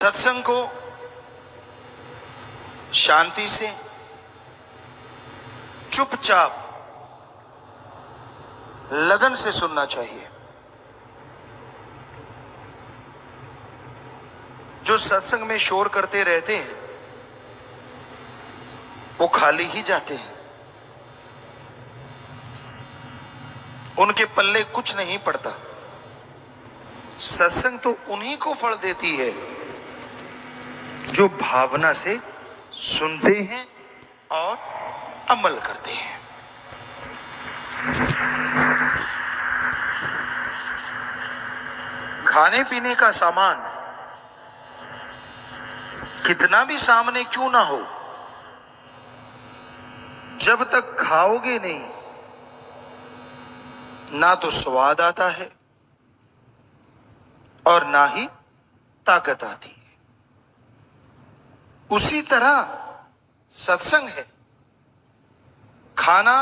सत्संग को शांति से चुपचाप लगन से सुनना चाहिए। जो सत्संग में शोर करते रहते हैं वो खाली ही जाते हैं, उनके पल्ले कुछ नहीं पड़ता। सत्संग तो उन्हीं को फल देती है जो भावना से सुनते हैं और अमल करते हैं। खाने पीने का सामान कितना भी सामने क्यों ना हो, जब तक खाओगे नहीं ना तो स्वाद आता है और ना ही ताकत आती है। उसी तरह सत्संग है। खाना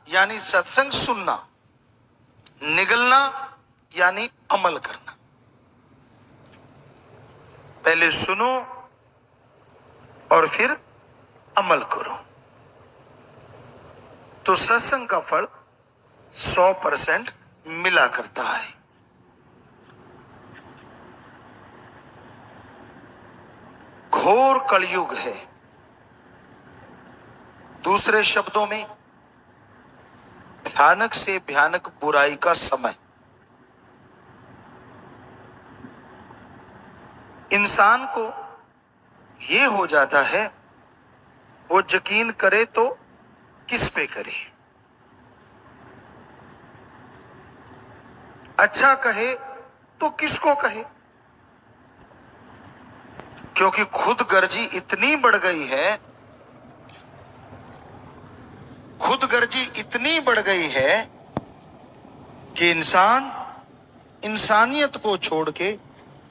यानी सत्संग सुनना, निगलना यानी अमल करना। पहले सुनो और फिर अमल करो तो सत्संग का फल 100% मिला करता है। घोर कलयुग है, दूसरे शब्दों में भयानक से भयानक बुराई का समय। इंसान को यह हो जाता है वो यकीन करे तो किस पे करे, अच्छा कहे तो किसको कहे, क्योंकि खुदगर्जी इतनी बढ़ गई है, खुदगर्जी इतनी बढ़ गई है कि इंसान इंसानियत को छोड़ के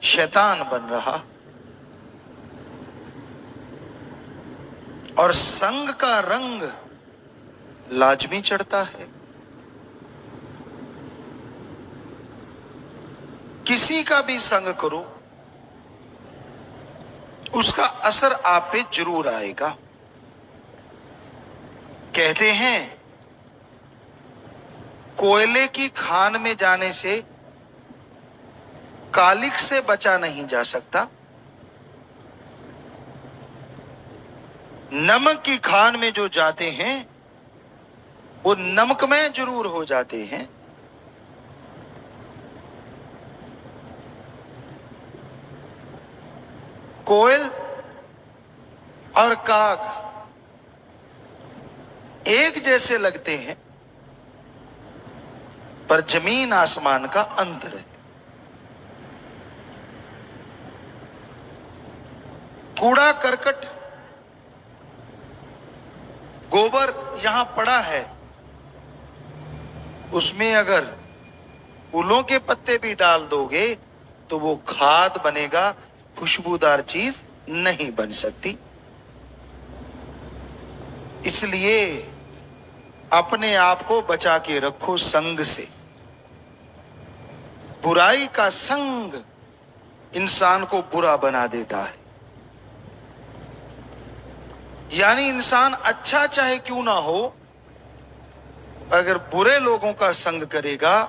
शैतान बन रहा। और संग का रंग लाजमी चढ़ता है। किसी का भी संग करो उसका असर आप पे जरूर आएगा। कहते हैं कोयले की खान में जाने से कालिख से बचा नहीं जा सकता, नमक की खान में जो जाते हैं वो नमकमय जरूर हो जाते हैं। कोयल और काग एक जैसे लगते हैं पर जमीन आसमान का अंतर है। कूड़ा करकट गोबर यहां पड़ा है, उसमें अगर फूलों के पत्ते भी डाल दोगे तो वो खाद बनेगा, खुशबूदार चीज नहीं बन सकती। इसलिए अपने आप को बचा के रखो संग से। बुराई का संग इंसान को बुरा बना देता है। यानी इंसान अच्छा चाहे क्यों ना हो, अगर बुरे लोगों का संग करेगा,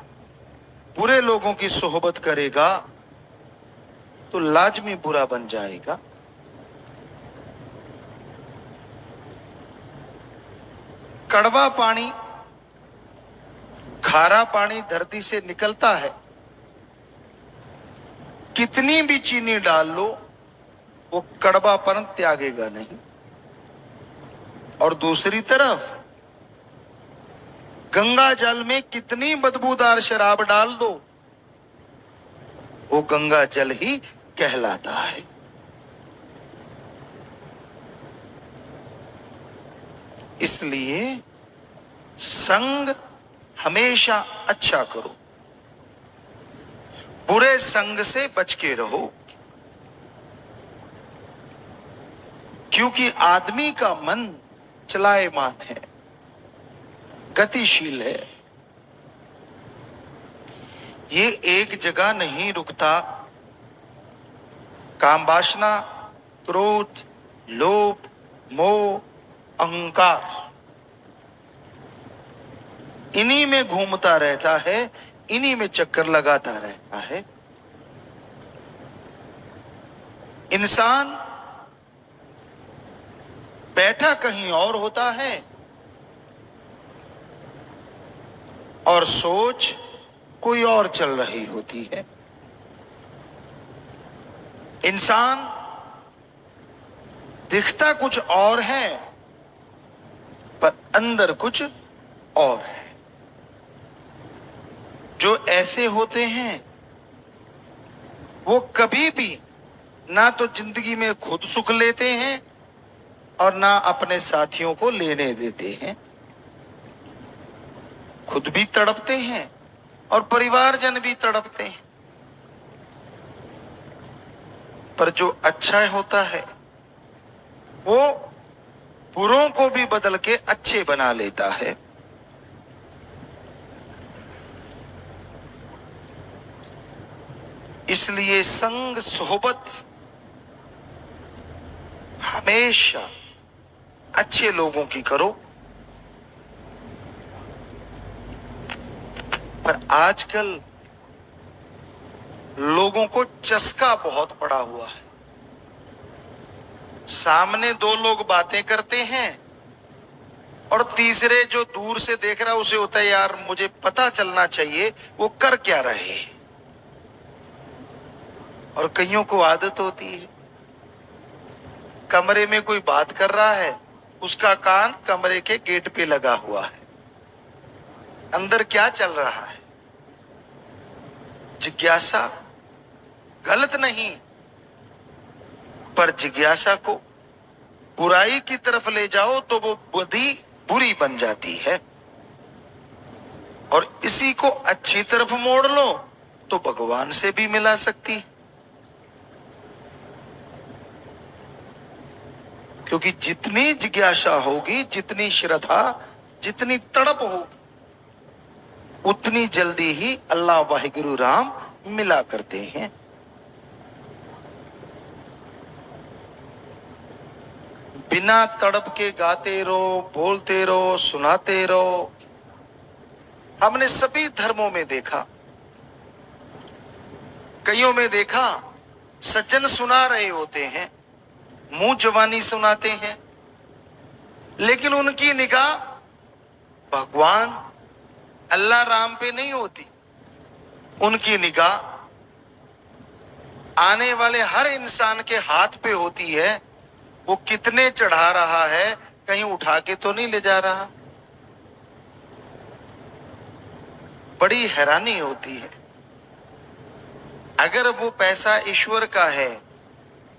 बुरे लोगों की सोहबत करेगा तो लाजमी बुरा बन जाएगा। कड़वा पानी, खारा पानी धरती से निकलता है, कितनी भी चीनी डाल लो वो कड़वापन त्यागेगा नहीं। और दूसरी तरफ गंगा जल में कितनी बदबूदार शराब डाल दो वो गंगा जल ही कहलाता है। इसलिए संग हमेशा अच्छा करो, बुरे संग से बच के रहो। क्योंकि आदमी का मन चलायमान है, गतिशील है, ये एक जगह नहीं रुकता। काम वासना, क्रोध, लोभ, मोह, अहंकार, इन्हीं में घूमता रहता है, इन्हीं में चक्कर लगाता रहता है। इंसान बैठा कहीं और होता है और सोच कोई और चल रही होती है। इंसान दिखता कुछ और है पर अंदर कुछ और है। जो ऐसे होते हैं वो कभी भी ना तो जिंदगी में खुद सुख लेते हैं और ना अपने साथियों को लेने देते हैं। खुद भी तड़पते हैं और परिवारजन भी तड़पते हैं। पर जो अच्छा होता है वो बुरों को भी बदल के अच्छे बना लेता है। इसलिए संग सोहबत हमेशा अच्छे लोगों की करो। पर आजकल लोगों को चस्का बहुत पड़ा हुआ है। सामने दो लोग बातें करते हैं और तीसरे जो दूर से देख रहा है उसे होता है यार मुझे पता चलना चाहिए वो कर क्या रहे हैं। और कईयों को आदत होती है, कमरे में कोई बात कर रहा है, उसका कान कमरे के गेट पे लगा हुआ है, अंदर क्या चल रहा है। जिज्ञासा गलत नहीं, पर जिज्ञासा को बुराई की तरफ ले जाओ तो वो बुद्धि बुरी बन जाती है, और इसी को अच्छी तरफ मोड़ लो तो भगवान से भी मिला सकती। क्योंकि जितनी जिज्ञासा होगी, जितनी श्रद्धा, जितनी तड़प होगी, उतनी जल्दी ही अल्लाह वाहिगुरु राम मिला करते हैं। बिना तड़प के गाते रहो, बोलते रहो, सुनाते रहो। हमने सभी धर्मों में देखा, कईयों में देखा सज्जन सुना रहे होते हैं, मुंह जवानी सुनाते हैं, लेकिन उनकी निगाह भगवान अल्लाह राम पे नहीं होती। उनकी निगाह आने वाले हर इंसान के हाथ पे होती है। वो कितने चढ़ा रहा है, कहीं उठा के तो नहीं ले जा रहा। बड़ी हैरानी होती है। अगर वो पैसा ईश्वर का है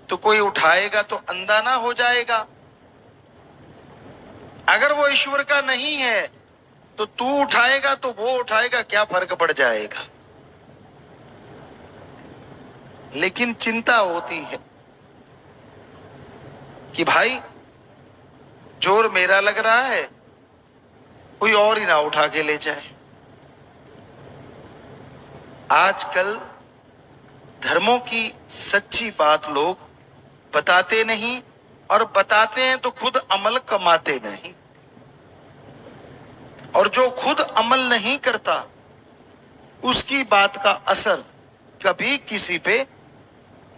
तो कोई उठाएगा तो अंधा ना हो जाएगा। अगर वो ईश्वर का नहीं है तो तू उठाएगा तो वो उठाएगा, क्या फर्क पड़ जाएगा। लेकिन चिंता होती है कि भाई जोर मेरा लग रहा है, कोई और ही ना उठा के ले जाए। आजकल धर्मों की सच्ची बात लोग बताते नहीं, और बताते हैं तो खुद अमल कमाते नहीं। और जो खुद अमल नहीं करता उसकी बात का असर कभी किसी पे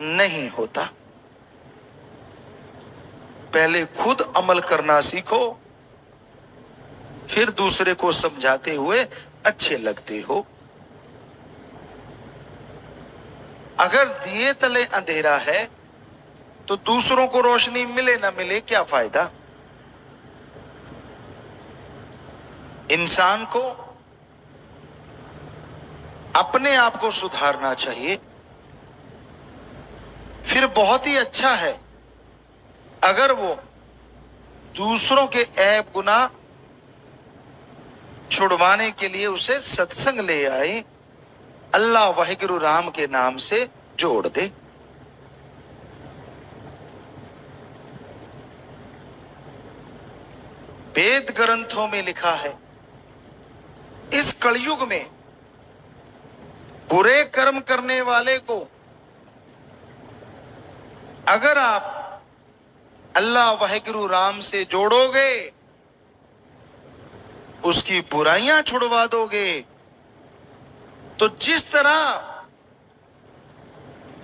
नहीं होता। पहले खुद अमल करना सीखो, फिर दूसरे को समझाते हुए अच्छे लगते हो। अगर दिए तले अंधेरा है तो दूसरों को रोशनी मिले ना मिले क्या फायदा। इंसान को अपने आप को सुधारना चाहिए। फिर बहुत ही अच्छा है अगर वो दूसरों के ऐब गुनाह छुड़वाने के लिए उसे सत्संग ले आए, अल्लाह वाहिगुरु राम के नाम से जोड़ दे। वेद ग्रंथों में लिखा है, इस कलयुग में बुरे कर्म करने वाले को अगर आप अल्लाह वाहिगुरु राम से जोड़ोगे, उसकी बुराइयां छुड़वा दोगे, तो जिस तरह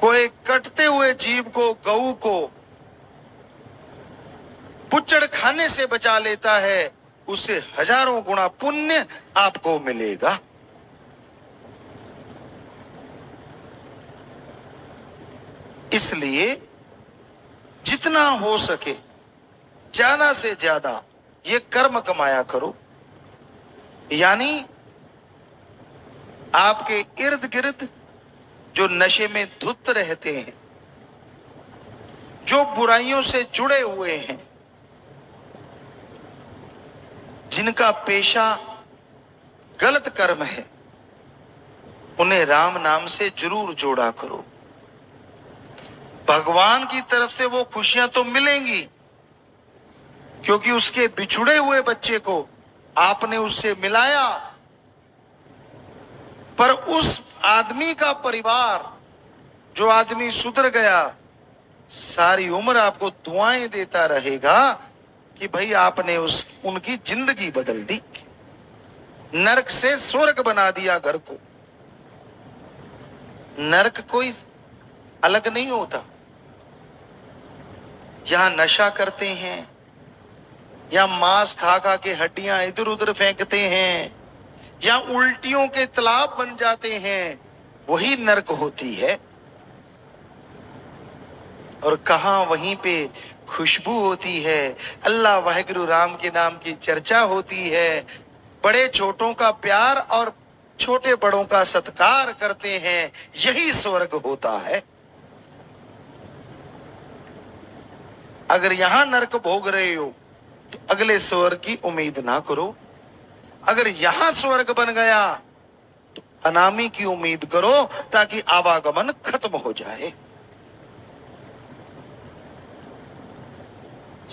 कोई कटते हुए जीव को, गऊ को पुच्चड़ खाने से बचा लेता है, उससे हजारों गुना पुण्य आपको मिलेगा। इसलिए जितना हो सके ज्यादा से ज्यादा ये कर्म कमाया करो। यानी आपके इर्द गिर्द जो नशे में धुत रहते हैं, जो बुराइयों से जुड़े हुए हैं, जिनका पेशा गलत कर्म है, उन्हें राम नाम से जरूर जोड़ा करो। भगवान की तरफ से वो खुशियां तो मिलेंगी, क्योंकि उसके बिछुड़े हुए बच्चे को आपने उससे मिलाया, पर उस आदमी का परिवार, जो आदमी सुधर गया, सारी उम्र आपको दुआएं देता रहेगा कि भाई आपने उनकी जिंदगी बदल दी, नरक से स्वर्ग बना दिया घर को। नरक कोई अलग नहीं होता। यहां नशा करते हैं या मांस खा खा के हड्डियां इधर उधर फेंकते हैं या उल्टियों के तालाब बन जाते हैं, वही नरक होती है। और कहां वहीं पे खुशबू होती है, अल्लाह वाहिगुरु राम के नाम की चर्चा होती है, बड़े छोटों का प्यार और छोटे बड़ों का सत्कार करते हैं, यही स्वर्ग होता है। अगर यहां नरक भोग रहे हो तो अगले स्वर्ग की उम्मीद ना करो। अगर यहां स्वर्ग बन गया तो अनामी की उम्मीद करो, ताकि आवागमन खत्म हो जाए।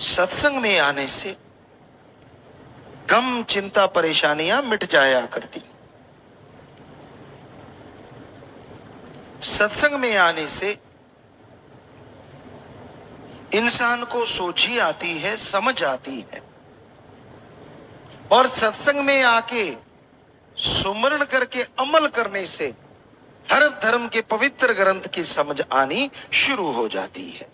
सत्संग में आने से गम चिंता परेशानियां मिट जाया करती। सत्संग में आने से इंसान को सोची आती है, समझ आती है, और सत्संग में आके सुमरण करके अमल करने से हर धर्म के पवित्र ग्रंथ की समझ आनी शुरू हो जाती है।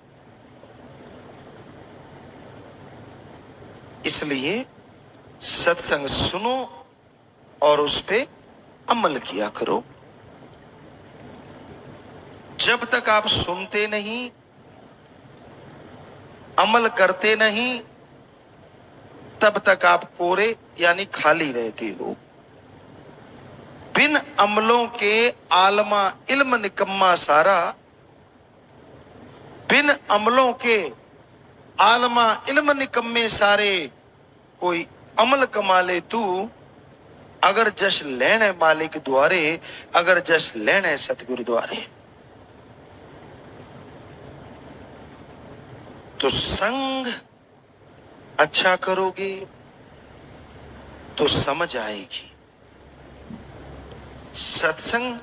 इसलिए सत्संग सुनो और उस पे अमल किया करो। जब तक आप सुनते नहीं, अमल करते नहीं, तब तक आप कोरे यानी खाली रहते हो। बिन अमलों के आलमा इल्म निकम्मा सारा, बिन अमलों के आलमा इल्म निकम्मे सारे, कोई अमल कमा ले तू, अगर जश लेने मालिक द्वारे, अगर जश लेने सतगुरु द्वारे। तो संग अच्छा करोगे तो समझ आएगी। सत्संग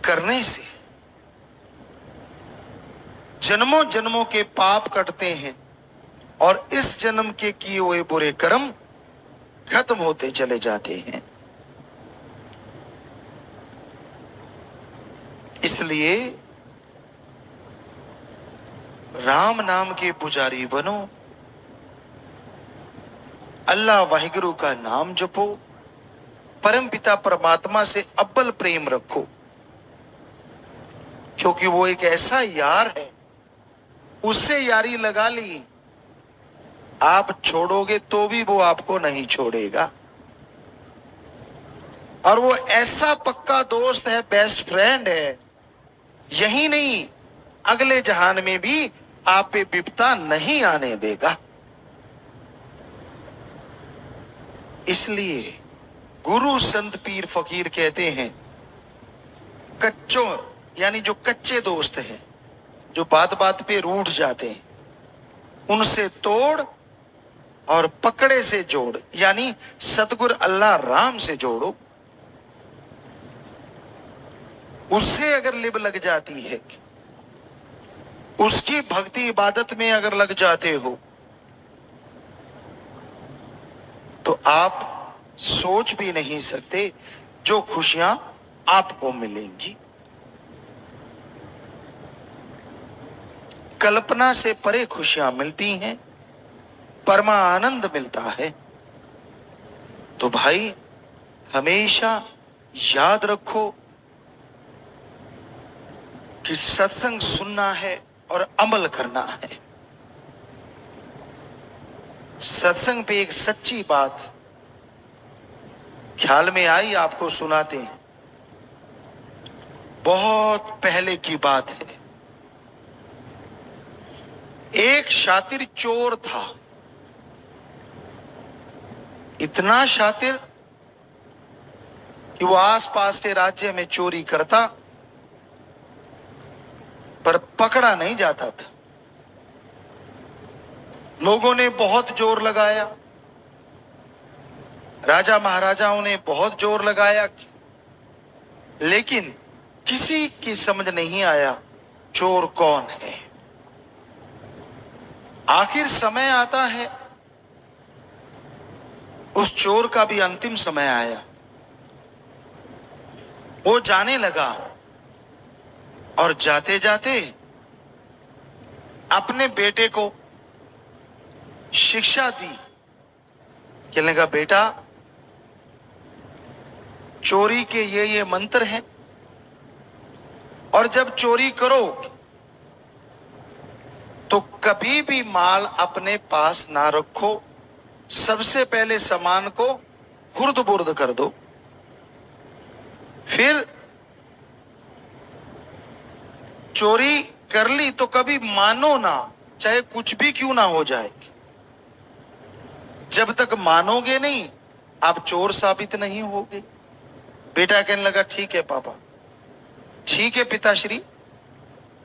करने से जन्मों जन्मों के पाप कटते हैं और इस जन्म के किए हुए बुरे कर्म खत्म होते चले जाते हैं। इसलिए राम नाम के पुजारी बनो, अल्लाह वाहिगुरु का नाम जपो, परम पिता परमात्मा से अव्वल प्रेम रखो, क्योंकि वो एक ऐसा यार है, उससे यारी लगा ली, आप छोड़ोगे तो भी वो आपको नहीं छोड़ेगा। और वो ऐसा पक्का दोस्त है, बेस्ट फ्रेंड है, यही नहीं अगले जहान में भी आप पे विपदा नहीं आने देगा। इसलिए गुरु संत पीर फकीर कहते हैं, कच्चों यानी जो कच्चे दोस्त हैं, जो बात बात पे रूठ जाते हैं, उनसे तोड़ और पकड़े से जोड़, यानी सतगुरु अल्लाह राम से जोड़ो। उससे अगर लिब लग जाती है उसकी भक्ति इबादत में अगर लग जाते हो तो आप सोच भी नहीं सकते जो खुशियां आपको मिलेंगी। कल्पना से परे खुशियां मिलती हैं, परमा आनंद मिलता है। तो भाई हमेशा याद रखो कि सत्संग सुनना है और अमल करना है। सत्संग पे एक सच्ची बात ख्याल में आई, आपको सुनाते हैं। बहुत पहले की बात है। एक शातिर चोर था, इतना शातिर कि वो आसपास के राज्य में चोरी करता पर पकड़ा नहीं जाता था। लोगों ने बहुत जोर लगाया, राजा महाराजाओं ने बहुत जोर लगाया, लेकिन किसी की समझ नहीं आया चोर कौन है। आखिर समय आता है, उस चोर का भी अंतिम समय आया। वो जाने लगा और जाते जाते अपने बेटे को शिक्षा दी। कहने लगा, बेटा चोरी के ये मंत्र हैं, और जब चोरी करो तो कभी भी माल अपने पास ना रखो, सबसे पहले सामान को खुर्द बुर्द कर दो, फिर चोरी कर ली तो कभी मानो ना, चाहे कुछ भी क्यों ना हो जाए। जब तक मानोगे नहीं आप चोर साबित नहीं होगे। बेटा कहने लगा, ठीक है पापा, ठीक है पिताश्री,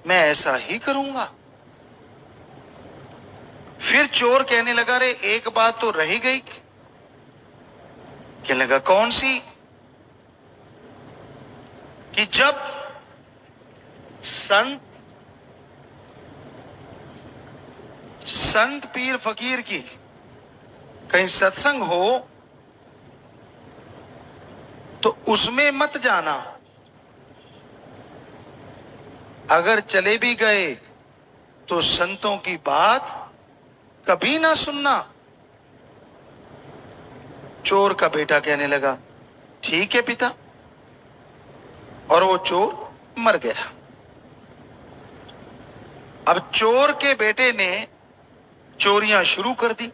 मैं ऐसा ही करूंगा। फिर चोर कहने लगा, रे एक बात तो रह गई। कहने लगा, कौन सी? कि जब संत पीर फकीर की कहीं सत्संग हो तो उसमें मत जाना, अगर चले भी गए तो संतों की बात कभी ना सुनना। चोर का बेटा कहने लगा, ठीक है पिता, और वो चोर मर गया। अब चोर के बेटे ने चोरियां शुरू कर दी,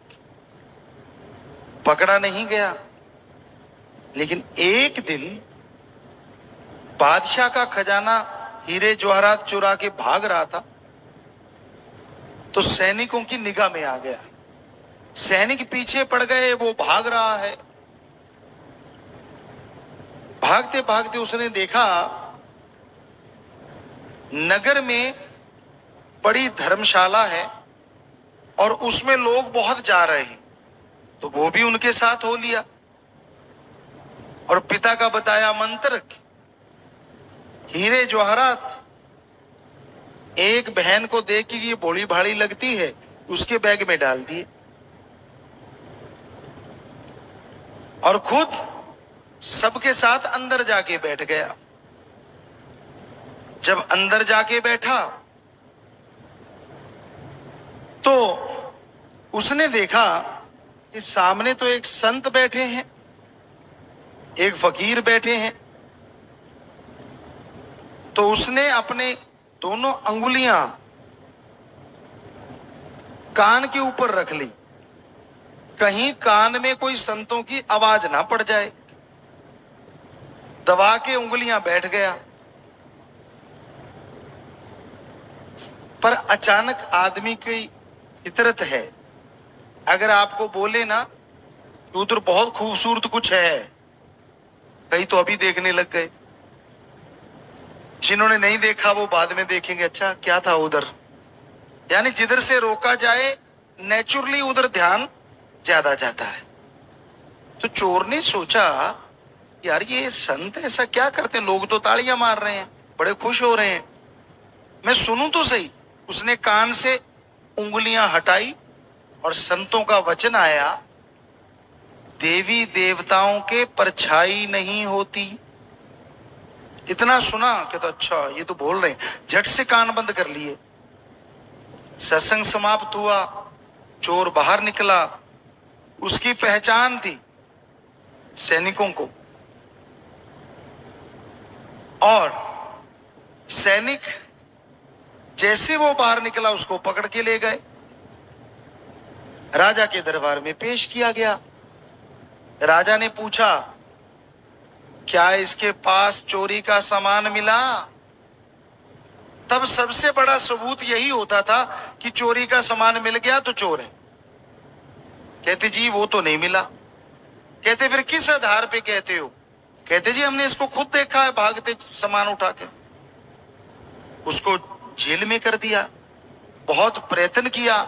पकड़ा नहीं गया। लेकिन एक दिन बादशाह का खजाना हीरे जवाहरात चुरा के भाग रहा था तो सैनिकों की निगाह में आ गया। सैनिक पीछे पड़ गए, वो भाग रहा है। भागते भागते उसने देखा नगर में बड़ी धर्मशाला है और उसमें लोग बहुत जा रहे हैं, तो वो भी उनके साथ हो लिया। और पिता का बताया मंत्र, हीरे जवाहरात एक बहन को देख के ये भोली भाली लगती है, उसके बैग में डाल दिए और खुद सबके साथ अंदर जाके बैठ गया। जब अंदर जाके बैठा तो उसने देखा कि सामने तो एक संत बैठे हैं, एक फकीर बैठे हैं। तो उसने अपने दोनों अंगुलियां कान के ऊपर रख ली, कहीं कान में कोई संतों की आवाज ना पड़ जाए। दबा के उंगलियां बैठ गया। पर अचानक आदमी की फितरत है, अगर आपको बोले ना उधर बहुत खूबसूरत कुछ है, कई तो अभी देखने लग गए। जिन्होंने नहीं देखा वो बाद में देखेंगे, अच्छा क्या था उधर। यानी जिधर से रोका जाए नेचुरली उधर ध्यान ज्यादा जाता है। तो चोर ने सोचा, यार ये संत ऐसा क्या करते हैं, लोग तो तालियां मार रहे हैं, बड़े खुश हो रहे हैं, मैं सुनूं तो सही। उसने कान से उंगलियां हटाई और संतों का वचन आया, देवी देवताओं के परछाई नहीं होती। इतना सुना कि तो अच्छा ये तो बोल रहे हैं, झट से कान बंद कर लिए। सत्संग समाप्त हुआ, चोर बाहर निकला। उसकी पहचान थी सैनिकों को, और सैनिक जैसे वो बाहर निकला उसको पकड़ के ले गए, राजा के दरबार में पेश किया गया। राजा ने पूछा, क्या इसके पास चोरी का सामान मिला? तब सबसे बड़ा सबूत यही होता था कि चोरी का सामान मिल गया तो चोर है। कहते जी वो तो नहीं मिला। कहते फिर किस आधार पे कहते हो? कहते जी हमने इसको खुद देखा है भागते सामान उठा के। उसको जेल में कर दिया। बहुत प्रयत्न किया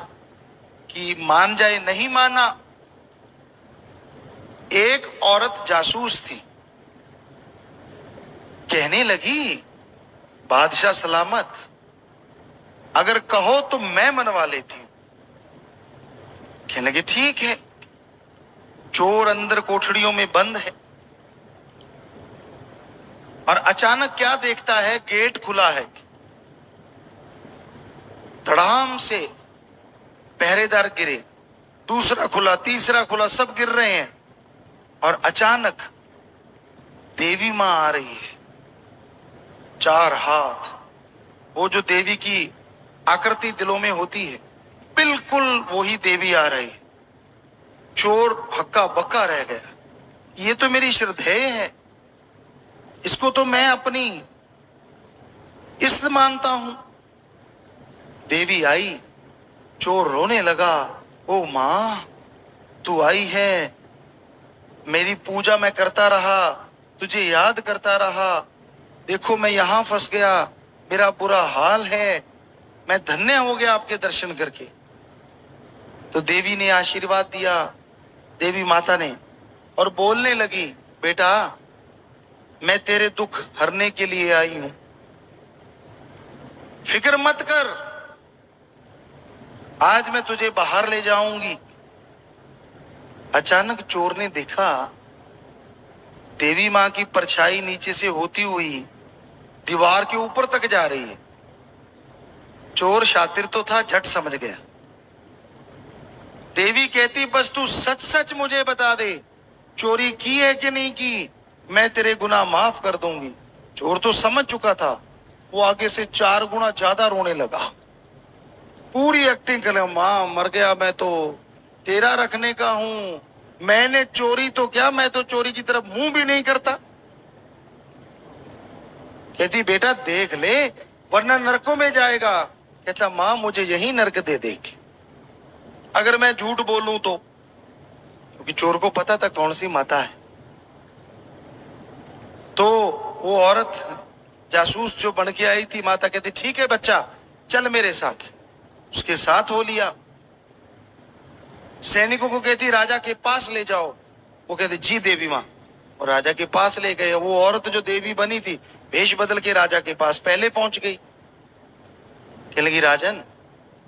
कि मान जाए, नहीं माना। एक औरत जासूस थी, कहने लगी, बादशाह सलामत, अगर कहो तो मैं मनवा लेती हूं। कहने लगे ठीक है। चोर अंदर कोठड़ियों में बंद है और अचानक क्या देखता है, गेट खुला है। धड़ाम से पहरेदार गिरे, दूसरा खुला, तीसरा खुला, सब गिर रहे हैं। और अचानक देवी मां आ रही है, 4 हाथ। वो जो देवी की आकृति दिलों में होती है, बिल्कुल वही देवी आ रही है। चोर हक्का बक्का रह गया, ये तो मेरी श्रद्धेय है, इसको तो मैं अपनी इष्ट मानता हूं। देवी आई, चोर रोने लगा, ओ मां तू आई है, मेरी पूजा मैं करता रहा, तुझे याद करता रहा, देखो मैं यहां फंस गया, मेरा बुरा हाल है, मैं धन्य हो गया आपके दर्शन करके। तो देवी ने आशीर्वाद दिया, देवी माता ने, और बोलने लगी, बेटा मैं तेरे दुख हरने के लिए आई हूं, फिक्र मत कर, आज मैं तुझे बाहर ले जाऊंगी। अचानक चोर ने देखा, देवी मां की परछाई नीचे से होती हुई दीवार के ऊपर तक जा रही है। चोर शातिर तो था, झट समझ गया। देवी कहती, बस तू सच सच मुझे बता दे, चोरी की है कि नहीं की, मैं तेरे गुनाह माफ कर दूंगी। चोर तो समझ चुका था, वो आगे से 4 गुना ज्यादा रोने लगा, पूरी एक्टिंग कर, मां मर गया, मैं तो तेरा रखने का हूं, मैंने चोरी तो क्या, मैं तो चोरी की तरफ मुंह भी नहीं करता। कहती बेटा देख ले वरना नरकों में जाएगा। कहता मां मुझे यही नरक दे देगी अगर मैं झूठ बोलूं तो, क्योंकि चोर को पता था कौन सी माता है। तो वो औरत जासूस जो बन के आई थी, माता कहती ठीक है बच्चा चल मेरे साथ, उसके साथ हो लिया। सैनिकों को कहती राजा के पास ले जाओ, वो कहते जी देवी मां, और राजा के पास ले गए। वो औरत जो देवी बनी थी, भेष बदल के राजा के पास पहले पहुंच गई। कहने लगी राजन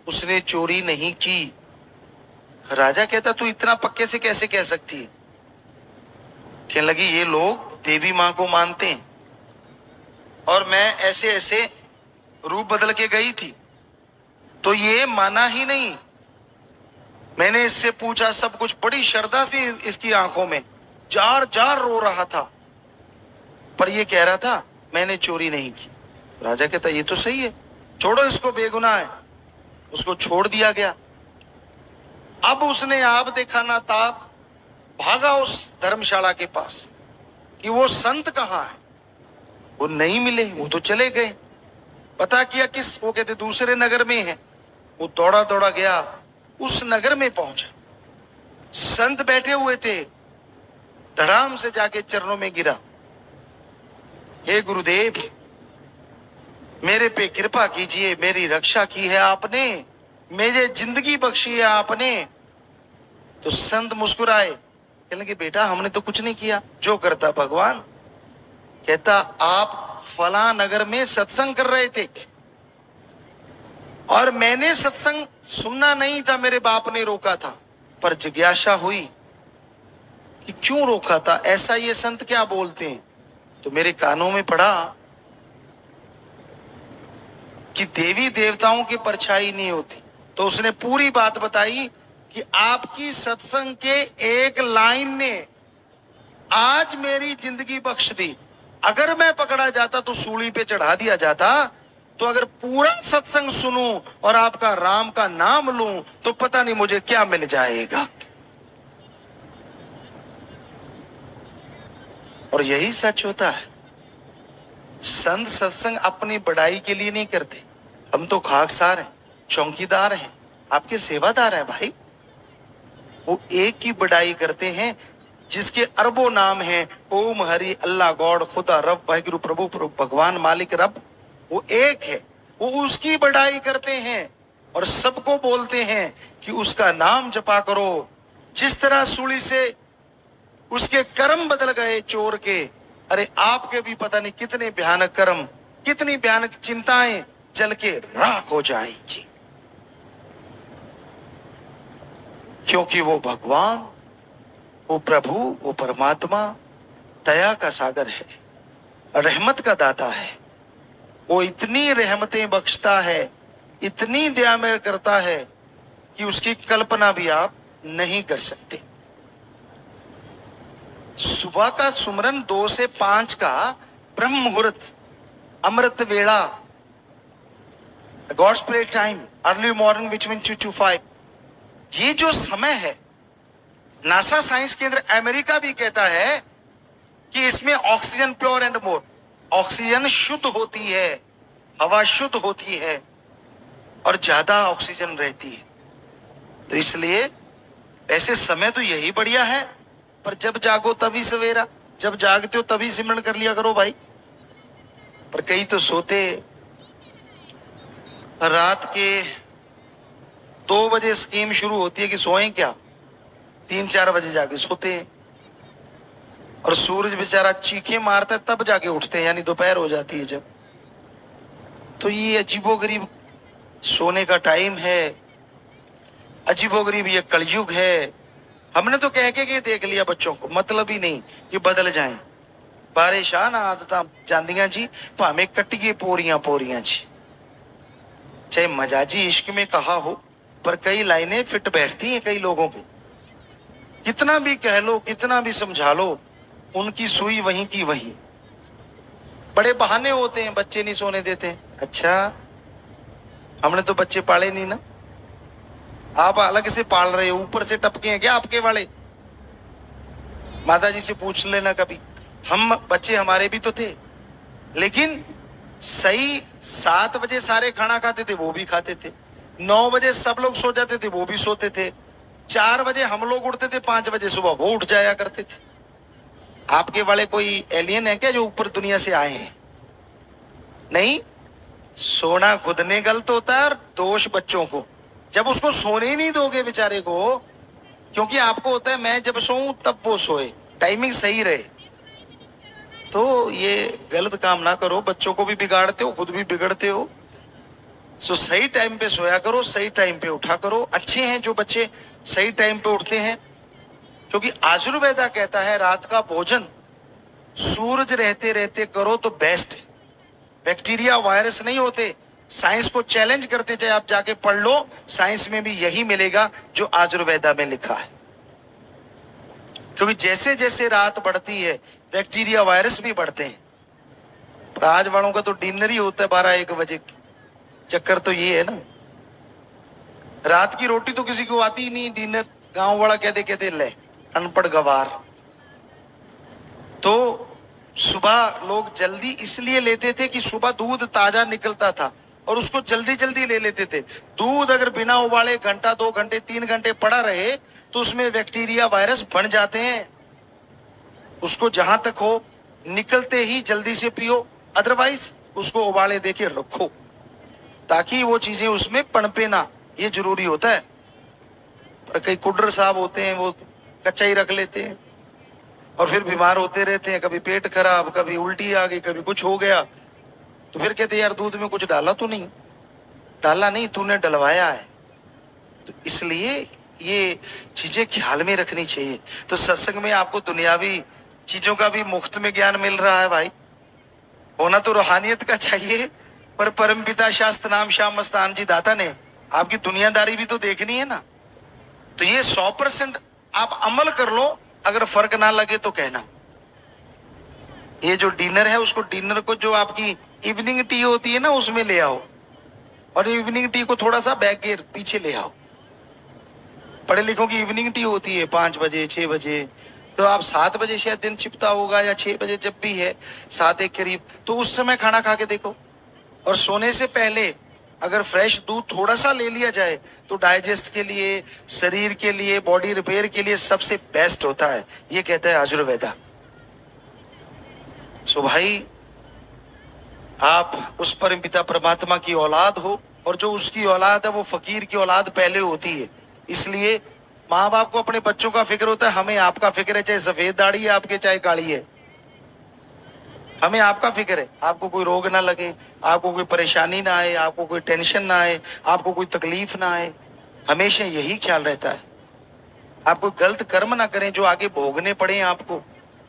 उसने चोरी नहीं की। राजा कहता तू इतना पक्के से कैसे कह सकती है? कहने लगी ये लोग देवी मां को मानते हैं, और मैं ऐसे ऐसे रूप बदल के गई थी तो ये माना ही नहीं। मैंने इससे पूछा सब कुछ, बड़ी श्रद्धा से इसकी आंखों में जार जार रो रहा था, पर ये कह रहा था मैंने चोरी नहीं की। राजा कहता ये तो सही है, छोड़ो इसको, बेगुनाह है। उसको छोड़ दिया गया। अब उसने आप देखा ना ताप, भागा उस धर्मशाला के पास कि वो संत कहाँ है। वो नहीं मिले, वो तो चले गए। पता किया किस, वो कहते दूसरे नगर में है। वो दौड़ा दौड़ा गया, उस नगर में पहुंचा, संत बैठे हुए थे। धड़ाम से जाके चरणों में गिरा, हे गुरुदेव मेरे पे कृपा कीजिए, मेरी रक्षा की है आपने, मुझे जिंदगी बख्शी है आपने। तो संत मुस्कुराए, कहने लगे बेटा हमने तो कुछ नहीं किया, जो करता भगवान। कहता आप फला नगर में सत्संग कर रहे थे और मैंने सत्संग सुनना नहीं था, मेरे बाप ने रोका था, पर जिज्ञासा हुई कि क्यों रोका था, ऐसा ये संत क्या बोलते हैं। तो मेरे कानों में पड़ा कि देवी देवताओं की परछाई नहीं होती। तो उसने पूरी बात बताई कि आपकी सत्संग के एक लाइन ने आज मेरी जिंदगी बख्श दी। अगर मैं पकड़ा जाता तो सूली पे चढ़ा दिया जाता, तो अगर पूरा सत्संग सुनूं और आपका राम का नाम लूं तो पता नहीं मुझे क्या मिल जाएगा। और यही सच होता है। संत सत्संग अपनी बड़ाई के लिए नहीं करते। हम तो खाकसार हैं, चौकीदार हैं, आपके सेवादार हैं भाई। वो एक की बड़ाई करते हैं जिसके अरबों नाम हैं, ओम हरि अल्लाह गॉड खुदा रब वाहिगुरु प्रभु भगवान मालिक रब। वो एक है, वो उसकी बड़ाई करते हैं और सबको बोलते हैं कि उसका नाम जपा करो। जिस तरह सूली से उसके कर्म बदल गए चोर के, अरे आपके भी पता नहीं कितने भयानक कर्म, कितनी भयानक चिंताएं जल के राख हो जाएंगी, क्योंकि वो भगवान, वो प्रभु, वो परमात्मा दया का सागर है, रहमत का दाता है। वो इतनी रहमतें बख्शता है, इतनी दया में करता है कि उसकी कल्पना भी आप नहीं कर सकते। सुबह का सुमरन 2 से 5 का ब्रह्म muhurta, amrit vela, God's pray time, early morning between 2 to 5, ये जो समय है, नासा साइंस केंद्र अमेरिका भी कहता है कि इसमें oxygen pure and more, oxygen शुद्ध होती है, हवा शुद्ध होती है और ज्यादा ऑक्सीजन रहती है। तो इसलिए ऐसे समय तो यही बढ़िया है, पर जब जागो तभी सवेरा, जब जागते हो तभी सिमरन कर लिया करो भाई। पर कई तो सोते रात के 2 बजे स्कीम शुरू होती है कि सोएं क्या, 3-4 बजे जाके सोते हैं और सूरज बेचारा चीखें मारता है तब जाके उठते हैं, यानी दोपहर हो जाती है जब। तो ये अजीबोगरीब सोने का टाइम है, अजीबोगरीब ये कलयुग है। हमने तो कह के देख लिया बच्चों को, मतलब ही नहीं कि बदल जाएं। परेशान आदत जांदियां जी, भावे कटिए पोरियां पोरियां जी। चाहे मजाजी इश्क में कहा हो, पर कई लाइनें फिट बैठती हैं कई लोगों पे। कितना भी कह लो, कितना भी समझा लो, उनकी सुई वहीं की वहीं। बड़े बहाने होते हैं, बच्चे नहीं सोने देते। अच्छा, हमने तो बच्चे पाले नहीं ना, आप अलग से पाल रहे हो, ऊपर से टपके हैं क्या आपके वाले? माता जी से पूछ लेना कभी। हम बच्चे हमारे भी तो थे, लेकिन सही 7 बजे सारे खाना खाते थे, वो भी खाते थे। 9 बजे सब लोग सो जाते थे, वो भी सोते थे। 4 बजे हम लोग उठते थे, 5 बजे सुबह वो उठ जाया करते थे। आपके वाले कोई एलियन है क्या जो ऊपर दुनिया से आए हैं? नहीं, सोना खुद ने गलत होता है और दोष बच्चों को। जब उसको सोने ही नहीं दोगे बेचारे को, क्योंकि आपको होता है मैं जब सोऊं तब वो सोए, टाइमिंग सही रहे, तो ये गलत काम ना करो। बच्चों को भी बिगाड़ते हो, खुद भी बिगड़ते हो। सो सही टाइम पे सोया करो, सही टाइम पे उठा करो। अच्छे हैं जो बच्चे सही टाइम पे उठते हैं, क्योंकि आयुर्वेदा कहता है रात का भोजन सूरज रहते रहते करो तो बेस्ट है। बैक्टीरिया वायरस नहीं होते। साइंस को चैलेंज करते चाहे आप जाके पढ़ लो, साइंस में भी यही मिलेगा जो आयुर्वेदा में लिखा है। क्योंकि जैसे जैसे रात बढ़ती है बैक्टीरिया वायरस भी बढ़ते हैं। पर आज वालों का तो डिनर ही होता है 12-1 बजे। चक्कर तो ये है ना, रात की रोटी तो किसी को आती ही नहीं, डिनर गांव वाला कहते कहते ले अनपढ़ गवार। तो सुबह लोग जल्दी इसलिए लेते थे कि सुबह दूध ताजा निकलता था और उसको जल्दी जल्दी ले लेते थे। दूध अगर बिना उबाले घंटा 2 घंटे 3 घंटे पड़ा रहे तो उसमें बैक्टीरिया वायरस बन जाते हैं। उसको जहां तक हो निकलते ही जल्दी से पियो, अदरवाइज उसको उबाले देके रखो ताकि वो चीजें उसमें पनपे ना, ये जरूरी होता है। पर कई कुड्र साहब होते हैं, वो कच्चा ही रख लेते हैं और फिर बीमार होते रहते हैं। कभी पेट खराब, कभी उल्टी आ गई, कभी कुछ हो गया, तो फिर कहते यार दूध में कुछ डाला तो नहीं। डाला नहीं, तूने डलवाया है। तो इसलिए ये चीजें ख्याल में रखनी चाहिए। तो सत्संग में आपको दुनियावी चीजों का भी मुफ्त में ज्ञान मिल रहा है भाई। होना तो रूहानियत का चाहिए, पर परमपिता शास्त्र नाम श्याम मस्तान जी दाता ने आपकी दुनियादारी भी तो देखनी है ना। तो ये 100% आप अमल कर लो, अगर फर्क ना लगे तो कहना। ये जो डिनर है, उसको डिनर को जो आपकी इवनिंग टी होती है ना, उसमें ले आओ, और इवनिंग टी को थोड़ा सा बैक गियर पीछे ले आओ। पढ़े लिखों की इवनिंग टी होती है 5 बजे 6 बजे, तो आप 7 बजे शायद दिन छिपता होगा, या 6 बजे जब भी है 7 एक करीब, तो उस समय खाना खा के देखो। और सोने से पहले अगर फ्रेश दूध थोड़ा सा ले लिया जाए तो डाइजेस्ट के लिए, शरीर के लिए, बॉडी रिपेयर के लिए सबसे बेस्ट होता है। ये कहता है आयुर्वेदा। सो भाई, आप उस परमपिता परमात्मा की औलाद हो, और जो उसकी औलाद है वो फकीर की औलाद पहले होती है। इसलिए माँ बाप को अपने बच्चों का फिक्र होता है, हमें आपका फिक्र है, चाहे सफेद दाढ़ी है आपके चाहे काली है, हमें आपका फिक्र है। आपको कोई रोग ना लगे, आपको कोई परेशानी ना आए, आपको कोई टेंशन ना आए, आपको कोई तकलीफ ना आए, हमेशा यही ख्याल रहता है। आप कोई गलत कर्म ना करें जो आगे भोगने पड़े आपको।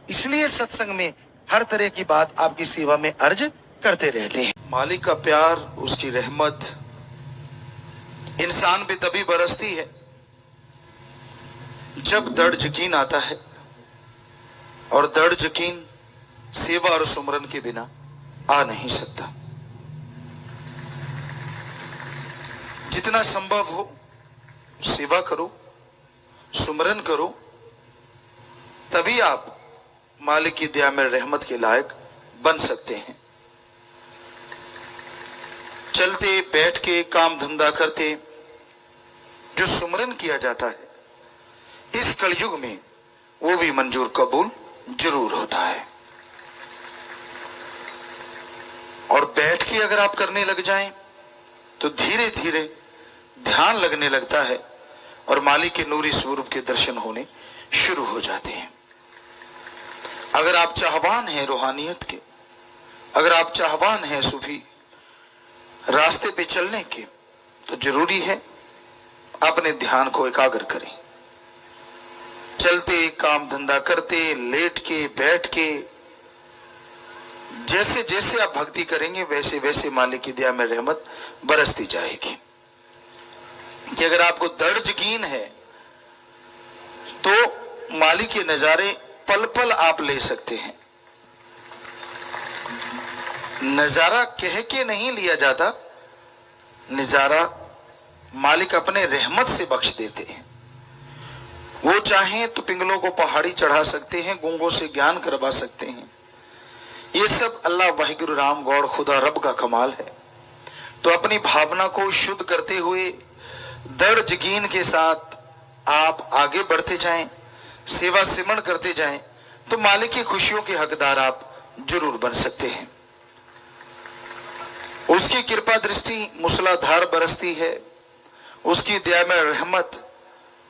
इसलिए सत्संग में हर तरह की बात आपकी सेवा में अर्ज करते रहते हैं। मालिक का प्यार, उसकी रहमत इंसान पे तभी बरसती है जब दृढ़ यकीन आता है, और दृढ़ यकीन सेवा और सुमरन के बिना आ नहीं सकता। जितना संभव हो सेवा करो, सुमरन करो, तभी आप मालिक की दया में रहमत के लायक बन सकते हैं। चलते बैठ के काम धंधा करते जो सुमरन किया जाता है, इस कलयुग में वो भी मंजूर कबूल जरूर होता है। और बैठ के अगर आप करने लग जाएं तो धीरे धीरे ध्यान लगने लगता है, और मालिक के नूरी स्वरूप के दर्शन होने शुरू हो जाते हैं। अगर आप चाहवान हैं रूहानियत के, अगर आप चाहवान हैं सूफी रास्ते पे चलने के, तो जरूरी है अपने ध्यान को एकाग्र करें। चलते, काम धंधा करते, लेट के, बैठ के, जैसे जैसे आप भक्ति करेंगे वैसे वैसे मालिक की दया में रहमत बरसती जाएगी। कि अगर आपको दृढ़ यकीन है तो मालिक के नजारे पल पल आप ले सकते हैं। नजारा कह के नहीं लिया जाता, नजारा मालिक अपने रहमत से बख्श देते हैं। वो चाहें तो पिंगलों को पहाड़ी चढ़ा सकते हैं, गूंगों से ज्ञान करवा सकते हैं। ये सब अल्लाह वाहिगुरु राम गौड़ खुदा रब का कमाल है। तो अपनी भावना को शुद्ध करते हुए दृढ़ यकीन के साथ आप आगे बढ़ते जाएं, सेवा सिमरण करते जाएं, तो मालिक की खुशियों के हकदार आप जरूर बन सकते हैं। उसकी कृपा दृष्टि मूसलाधार बरसती है, उसकी दया में रहमत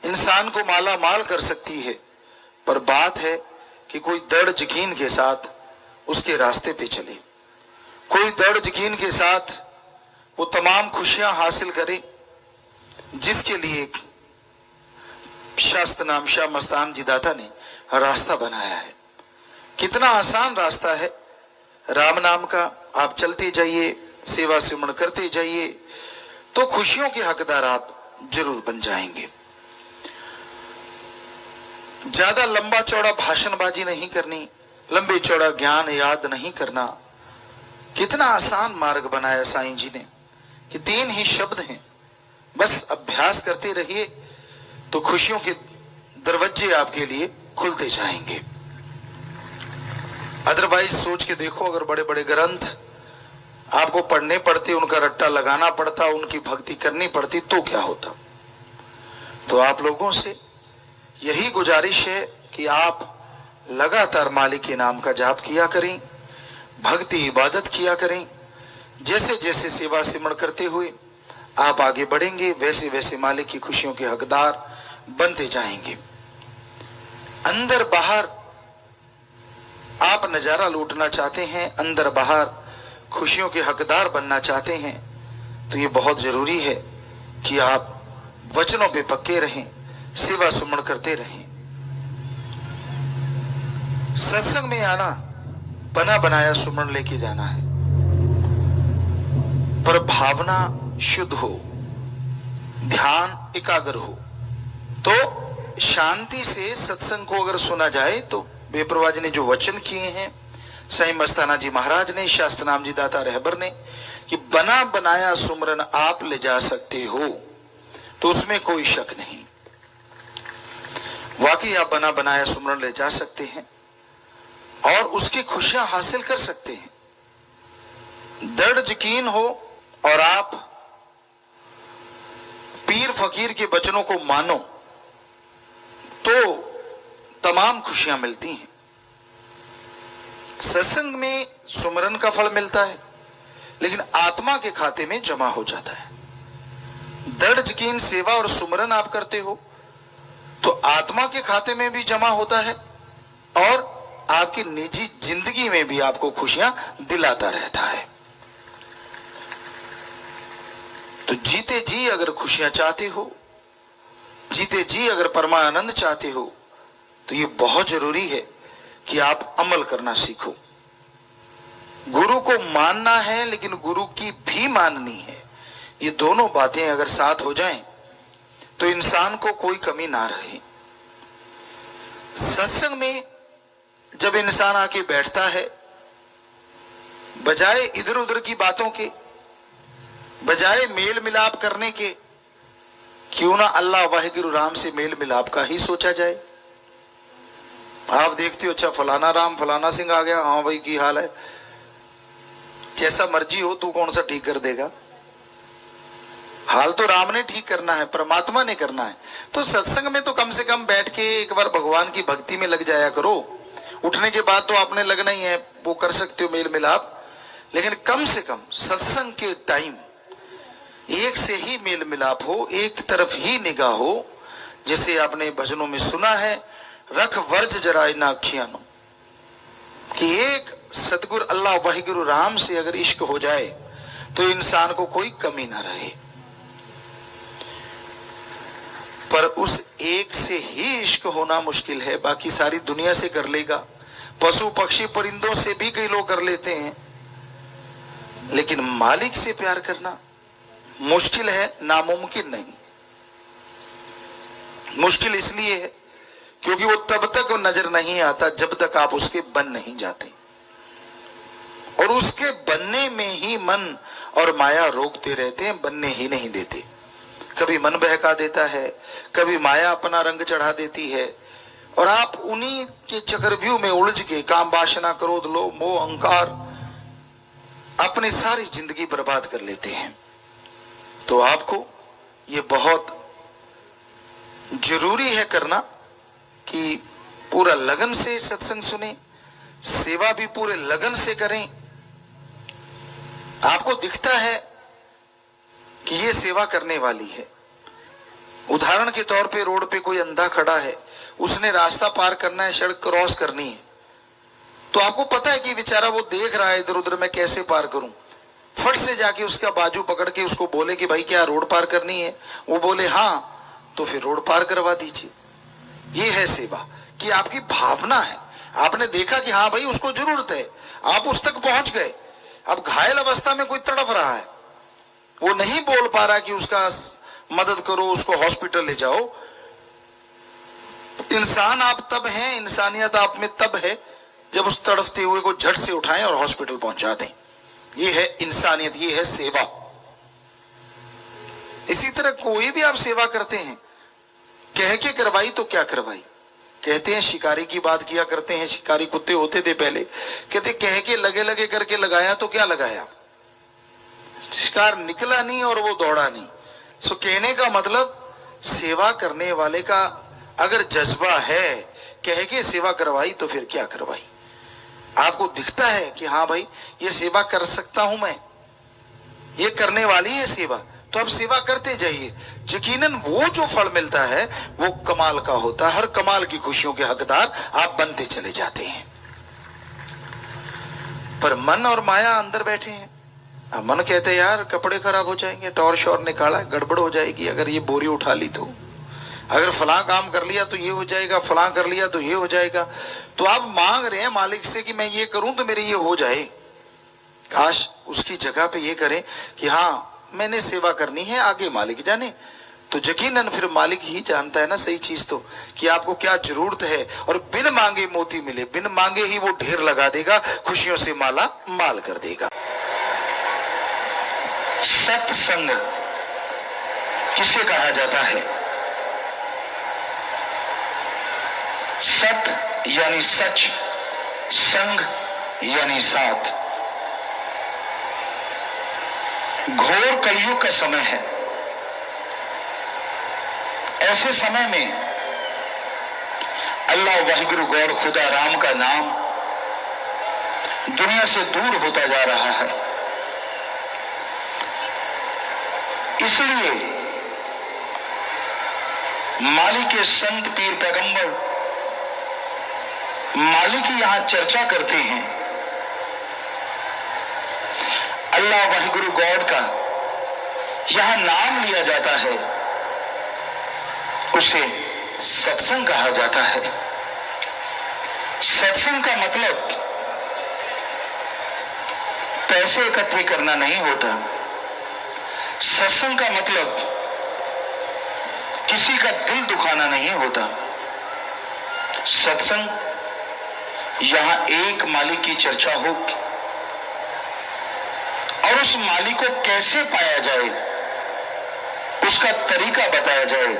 इंसान को माला माल कर सकती है। पर बात है कि कोई दृढ़ यकीन के साथ उसके रास्ते पे चले, कोई दृढ़ यकीन के साथ वो तमाम खुशियां हासिल करे जिसके लिए शास्त्र नाम शाह मस्तान जी दाता ने रास्ता बनाया है। कितना आसान रास्ता है राम नाम का। आप चलते जाइए, सेवा सिमरण करते जाइए, तो खुशियों के हकदार आप जरूर बन जाएंगे। ज्यादा लंबा चौड़ा भाषणबाजी नहीं करनी, लंबे चौड़ा ज्ञान याद नहीं करना। कितना आसान मार्ग बनाया साईं जी ने कि 3 ही शब्द हैं, बस अभ्यास करते रहिए तो खुशियों के दरवाजे आपके लिए खुलते जाएंगे। अदरवाइज सोच के देखो, अगर बड़े बड़े ग्रंथ आपको पढ़ने पड़ते, उनका रट्टा लगाना पड़ता, उनकी भक्ति करनी पड़ती, तो क्या होता। तो आप लोगों से यही गुजारिश है कि आप लगातार मालिक के नाम का जाप किया करें, भक्ति इबादत किया करें। जैसे जैसे सेवा सिमरण करते हुए आप आगे बढ़ेंगे, वैसे वैसे मालिक की खुशियों के हकदार बनते जाएंगे। अंदर बाहर आप नजारा लूटना चाहते हैं, अंदर बाहर खुशियों के हकदार बनना चाहते हैं, तो ये बहुत जरूरी है कि आप वचनों पे पक्के रहें, सेवा सुमन करते रहें। सत्संग में आना बना बनाया सुमन लेके जाना है, पर भावना शुद्ध हो, ध्यान एकाग्र हो, तो शांति से सत्संग को अगर सुना जाए तो बेप्रवाह जी ने जो वचन किए हैं, साईं मस्ताना जी महाराज ने, शास्त्रनाम जी दाता रहबर ने, कि बना बनाया सुमरन आप ले जा सकते हो, तो उसमें कोई शक नहीं। वाकई आप बना बनाया सुमरन ले जा सकते हैं और उसकी खुशियां हासिल कर सकते हैं। दृढ़ यकीन हो और आप पीर फकीर के वचनों को मानो तो तमाम खुशियां मिलती हैं। सत्संग में सुमरन का फल मिलता है, लेकिन आत्मा के खाते में जमा हो जाता है। दृढ़ यकीन सेवा और सुमरन आप करते हो तो आत्मा के खाते में भी जमा होता है और आपकी निजी जिंदगी में भी आपको खुशियां दिलाता रहता है। तो जीते जी अगर खुशियां चाहते हो, जीते जी अगर परमानंद चाहते हो, तो ये बहुत जरूरी है कि आप अमल करना सीखो। गुरु को मानना है लेकिन गुरु की भी माननी है। ये दोनों बातें अगर साथ हो जाएं तो इंसान को कोई कमी ना रहे। सत्संग में जब इंसान आके बैठता है, बजाय इधर उधर की बातों के, बजाय मेल मिलाप करने के, क्यों ना अल्लाह वाहिगुरु राम से मेल मिलाप का ही सोचा जाए। आप देखते हो, अच्छा फलाना राम फलाना सिंह आ गया, हाँ भाई की हाल है, जैसा मर्जी हो, तू कौन सा ठीक कर देगा। हाल तो राम ने ठीक करना है, परमात्मा ने करना है। तो सत्संग में तो कम से कम बैठ के एक बार भगवान की भक्ति में लग जाया करो। उठने के बाद तो आपने लगना ही है, वो कर सकते हो मेल मिलाप, लेकिन कम से कम सत्संग के टाइम एक से ही मेल मिलाप हो, एक तरफ ही निगाह हो। जैसे आपने भजनों में सुना है, रख वर्ज जरा ना अखियानो, कि एक सतगुरु अल्लाह वाहिगुरु राम से अगर इश्क हो जाए तो इंसान को कोई कमी ना रहे। पर उस एक से ही इश्क होना मुश्किल है, बाकी सारी दुनिया से कर लेगा। पशु पक्षी परिंदों से भी कई लोग कर लेते हैं, लेकिन मालिक से प्यार करना मुश्किल है, नामुमकिन नहीं। मुश्किल इसलिए है क्योंकि वो तब तक नजर नहीं आता जब तक आप उसके बन नहीं जाते, और उसके बनने में ही मन और माया रोकते रहते हैं, बनने ही नहीं देते। कभी मन बहका देता है, कभी माया अपना रंग चढ़ा देती है, और आप उन्हीं के चक्रव्यूह में उलझ के काम वासना क्रोध लोभ मोह अहंकार अपनी सारी जिंदगी बर्बाद कर लेते हैं। तो आपको ये बहुत जरूरी है करना कि पूरा लगन से सत्संग सुने, सेवा भी पूरे लगन से करें। आपको दिखता है कि ये सेवा करने वाली है। उदाहरण के तौर पे रोड पे कोई अंधा खड़ा है, उसने रास्ता पार करना है, सड़क क्रॉस करनी है, तो आपको पता है कि बेचारा वो देख रहा है इधर उधर, मैं कैसे पार करूं। फट से जाके उसका बाजू पकड़ के उसको बोले कि भाई क्या रोड पार करनी है, वो बोले हाँ, तो फिर रोड पार करवा दीजिए। ये है सेवा कि आपकी भावना है। आपने देखा कि हाँ भाई उसको जरूरत है, आप उस तक पहुंच गए। अब घायल अवस्था में कोई तड़प रहा है, वो नहीं बोल पा रहा कि उसका मदद करो, उसको हॉस्पिटल ले जाओ। इंसान आप तब हैं, इंसानियत आप में तब है जब उस तड़पते हुए को झट से उठाएं और हॉस्पिटल पहुंचा दें। ये है इंसानियत, ये है सेवा। इसी तरह कोई भी आप सेवा करते हैं, कह के करवाई तो क्या करवाई। कहते हैं शिकारी की बात किया करते हैं, शिकारी कुत्ते होते थे पहले, कहते कह के लगे लगे करके लगाया तो क्या लगाया, शिकार निकला नहीं और वो दौड़ा नहीं। सो कहने का मतलब सेवा करने वाले का अगर जज्बा है, कह के सेवा करवाई तो फिर क्या करवाई। आपको दिखता है कि हाँ भाई ये सेवा कर सकता हूं मैं, ये करने वाली है सेवा, तो आप सेवा करते जाइए। यकीनन वो जो फल मिलता है वो कमाल का होता है। हर कमाल की खुशियों के हकदार आप बनते चले जाते हैं। पर मन और माया अंदर बैठे हैं, मन कहते यार कपड़े खराब हो जाएंगे, टॉर शोर निकाला, गड़बड़ हो जाएगी, अगर ये बोरी उठा ली तो, अगर फलां काम कर लिया तो ये हो जाएगा, फलां कर लिया तो ये हो जाएगा। तो आप मांग रहे हैं मालिक से कि मैं ये करूं तो मेरे ये हो जाए। काश उसकी जगह पे ये करें कि हाँ मैंने सेवा करनी है, आगे मालिक जाने। तो यकीनन फिर मालिक ही जानता है ना सही चीज तो, कि आपको क्या जरूरत है। और बिन मांगे मोती मिले, बिन मांगे ही वो ढेर लगा देगा, खुशियों से माला माल कर देगा। सत्संग किसे कहा जाता है? सत यानी सच, संग यानी साथ। घोर कलयुग का समय है। ऐसे समय में अल्लाह वाहिगुरु गौर खुदा राम का नाम दुनिया से दूर होता जा रहा है। इसलिए माली के संत पीर पैगंबर माली की यहां चर्चा करते हैं। अल्लाह वाहिगुरु गॉड का यहां नाम लिया जाता है, उसे सत्संग कहा जाता है। सत्संग का मतलब पैसे इकट्ठे करना नहीं होता। सत्संग का मतलब किसी का दिल दुखाना नहीं होता। सत्संग यहां एक मालिक की चर्चा हो और उस मालिक को कैसे पाया जाए, उसका तरीका बताया जाए,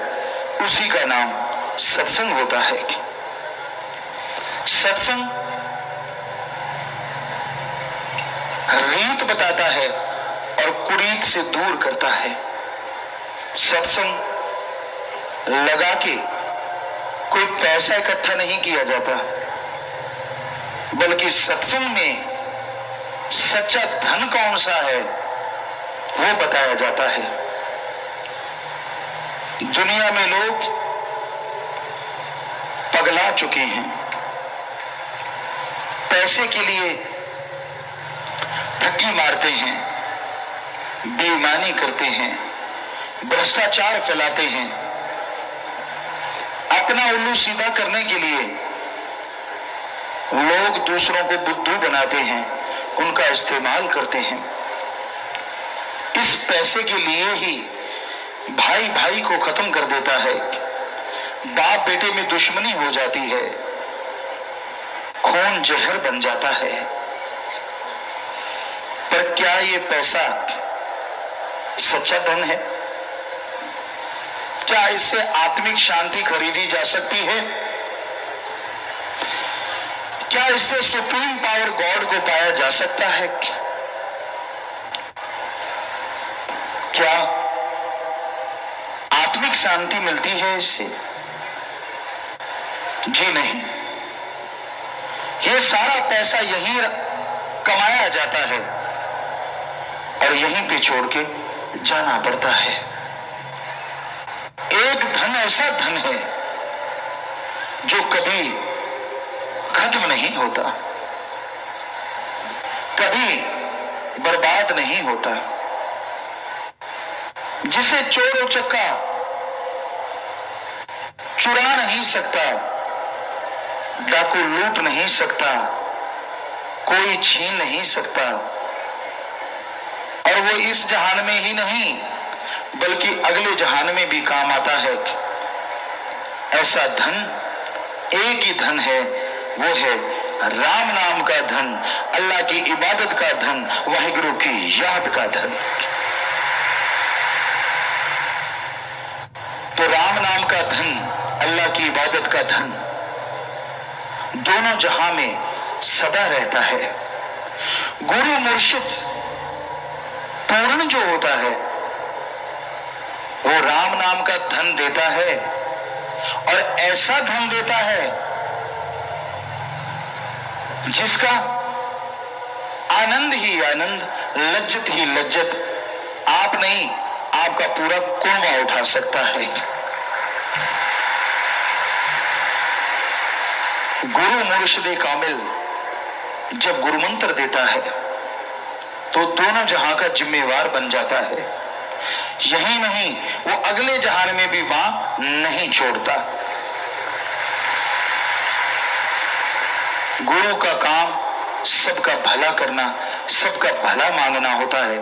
उसी का नाम सत्संग होता है। सत्संग रीत बताता है और कुरीत से दूर करता है। सत्संग लगा के कोई पैसा इकट्ठा नहीं किया जाता, बल्कि सत्संग में सच्चा धन कौन सा है वो बताया जाता है। दुनिया में लोग पगला चुके हैं, पैसे के लिए ठगी मारते हैं, बेईमानी करते हैं, भ्रष्टाचार फैलाते हैं। अपना उल्लू सीधा करने के लिए लोग दूसरों को बुद्धू बनाते हैं, उनका इस्तेमाल करते हैं। इस पैसे के लिए ही भाई भाई को खत्म कर देता है, बाप बेटे में दुश्मनी हो जाती है, खून जहर बन जाता है। पर क्या ये पैसा सच्चा धन है? क्या इससे आत्मिक शांति खरीदी जा सकती है? क्या इससे सुप्रीम पावर गॉड को पाया जा सकता है? क्या आत्मिक शांति मिलती है इससे? जी नहीं। ये सारा पैसा यहीं कमाया जाता है और यहीं पे छोड़ के जाना पड़ता है। एक धन ऐसा धन है जो कभी खत्म नहीं होता, कभी बर्बाद नहीं होता, जिसे चोर उचक्का चुरा नहीं सकता, डाकू लूट नहीं सकता, कोई छीन नहीं सकता। और वो इस जहान में ही नहीं बल्कि अगले जहान में भी काम आता है। ऐसा धन एक ही धन है, वो है राम नाम का धन, अल्लाह की इबादत का धन, वाहिगुरु की याद का धन। तो राम नाम का धन, अल्लाह की इबादत का धन दोनों जहां में सदा रहता है। गुरु मुर्शिद पूर्ण जो होता है वो राम नाम का धन देता है, और ऐसा धन देता है जिसका आनंद ही आनंद, लज्जत ही लज्जत आप नहीं, आपका पूरा कुनबा उठा सकता है। गुरु मुर्शिद कामिल जब गुरु मंत्र देता है तो दोनों जहां का जिम्मेवार बन जाता है। यही नहीं, वो अगले जहान में भी वहां नहीं छोड़ता। गुरु का काम सबका भला करना, सबका भला मांगना होता है।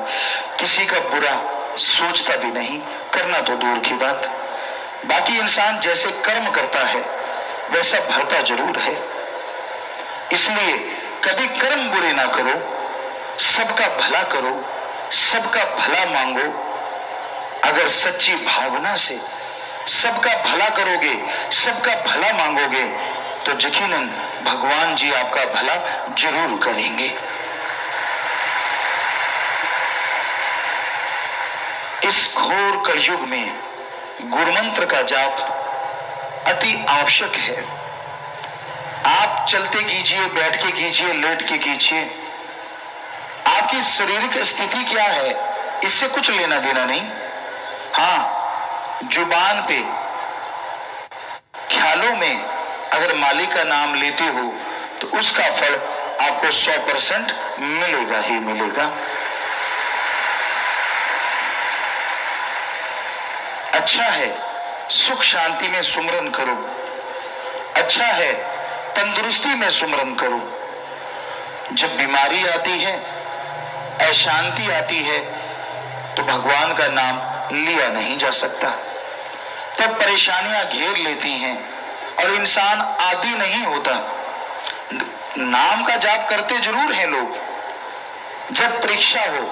किसी का बुरा सोचता भी नहीं, करना तो दूर की बात। बाकी इंसान जैसे कर्म करता है वैसा भरता जरूर है। इसलिए कभी कर्म बुरे ना करो, सबका भला करो, सबका भला मांगो। अगर सच्ची भावना से सबका भला करोगे, सबका भला मांगोगे, तो यकीनन भगवान जी आपका भला जरूर करेंगे। इस घोर कलयुग में गुरुमंत्र का जाप अति आवश्यक है। आप चलते कीजिए, बैठ के कीजिए, लेट के कीजिए, आपकी शारीरिक स्थिति क्या है इससे कुछ लेना देना नहीं। हाँ, जुबान पे ख्यालों में अगर मालिक का नाम लेते हो तो उसका फल आपको 100% मिलेगा ही मिलेगा। अच्छा है सुख शांति में सुमरन करो, अच्छा है तंदुरुस्ती में सुमरन करो। जब बीमारी आती है, अशांति आती है, तो भगवान का नाम लिया नहीं जा सकता। तब परेशानियां घेर लेती हैं और इंसान आदी नहीं होता। नाम का जाप करते जरूर हैं लोग। जब परीक्षा हो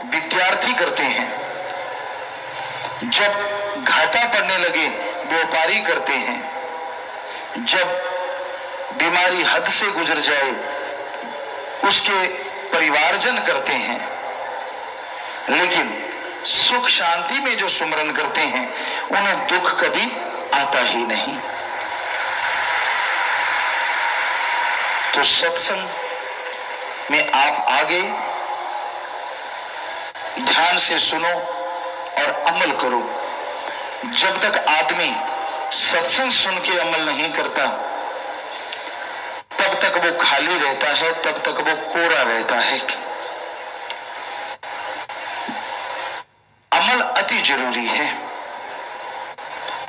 विद्यार्थी करते हैं, जब घाटा पड़ने लगे व्यापारी करते हैं, जब बीमारी हद से गुजर जाए उसके परिवारजन करते हैं। लेकिन सुख शांति में जो सुमरन करते हैं उन्हें दुख कभी आता ही नहीं। तो सत्संग में आप आगे ध्यान से सुनो और अमल करो। जब तक आदमी सत्संग सुन के अमल नहीं करता तब तक वो खाली रहता है, तब तक वो कोरा रहता है। अमल अति जरूरी है।